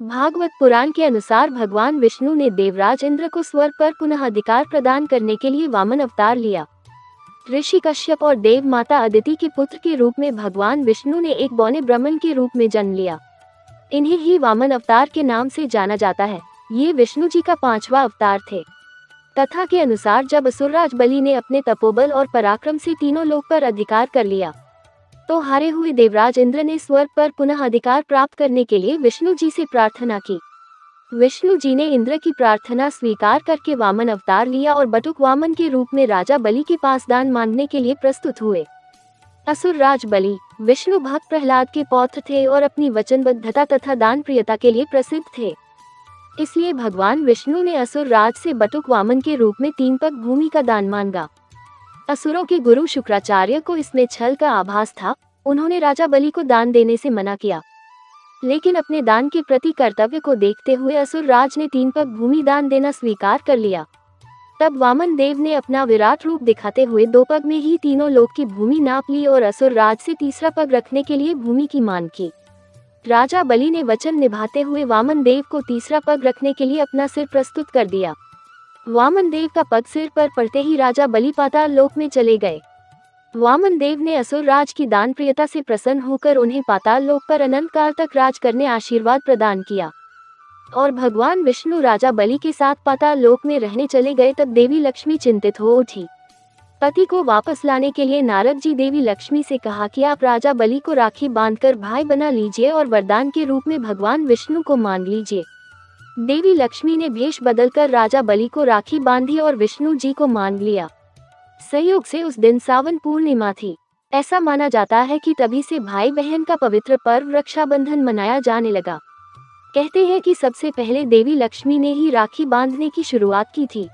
भागवत पुराण के अनुसार भगवान विष्णु ने देवराज इंद्र को स्वर्ग पर पुनः अधिकार प्रदान करने के लिए वामन अवतार लिया। ऋषि कश्यप और देव माता अदिति के पुत्र के रूप में भगवान विष्णु ने एक बौने ब्राह्मण के रूप में जन्म लिया। इन्हें ही वामन अवतार के नाम से जाना जाता है। ये विष्णु जी का 5वां अवतार थे। कथा के अनुसार जब असुरराज बलि ने अपने तपोबल और पराक्रम से तीनों लोक पर अधिकार कर लिया, तो हारे हुए देवराज इंद्र ने स्वर्ग पर पुनः अधिकार प्राप्त करने के लिए विष्णु जी से प्रार्थना की। विष्णु जी ने इंद्र की प्रार्थना स्वीकार करके वामन अवतार लिया और बटुक वामन के रूप में राजा बलि के पास दान मांगने के लिए प्रस्तुत हुए। असुरराज बलि विष्णु भक्त प्रहलाद के पौत्र थे और अपनी वचनबद्धता तथा दान प्रियता के लिए प्रसिद्ध थे। इसलिए भगवान विष्णु ने असुरराज से बटुक वामन के रूप में 3 पग भूमि का दान मांगा। असुरों के गुरु शुक्राचार्य को इसमें छल का आभास था। उन्होंने राजा बलि को दान देने से मना किया, लेकिन अपने दान के प्रति कर्तव्य को देखते हुए असुरराज ने 3 पग भूमि दान देना स्वीकार कर लिया। तब वामन देव ने अपना विराट रूप दिखाते हुए 2 पग में ही तीनों लोक की भूमि नाप ली और असुरराज से तीसरा पग रखने के लिए भूमि की मांग की। राजा बलि ने वचन निभाते हुए वामन देव को तीसरा पग रखने के लिए अपना सिर प्रस्तुत कर दिया। वामन देव का पग सिर पर पड़ते ही राजा बलि पाताल लोक में चले गए। वामन देव ने असुरराज की दान प्रियता से प्रसन्न होकर उन्हें पाताल लोक पर अनंत काल तक राज करने आशीर्वाद प्रदान किया और भगवान विष्णु राजा बलि के साथ पाताल लोक में रहने चले गए। तब देवी लक्ष्मी चिंतित हो उठी। पति को वापस लाने के लिए नारद जी देवी लक्ष्मी से कहा कि आप राजा बलि को राखी बांधकर भाई बना लीजिए और वरदान के रूप में भगवान विष्णु को मान लीजिए। देवी लक्ष्मी ने भेष बदलकर राजा बलि को राखी बांधी और विष्णु जी को मान लिया। संयोग से उस दिन सावन पूर्णिमा थी। ऐसा माना जाता है कि तभी से भाई बहन का पवित्र पर्व रक्षाबंधन मनाया जाने लगा। कहते हैं कि सबसे पहले देवी लक्ष्मी ने ही राखी बांधने की शुरुआत की थी।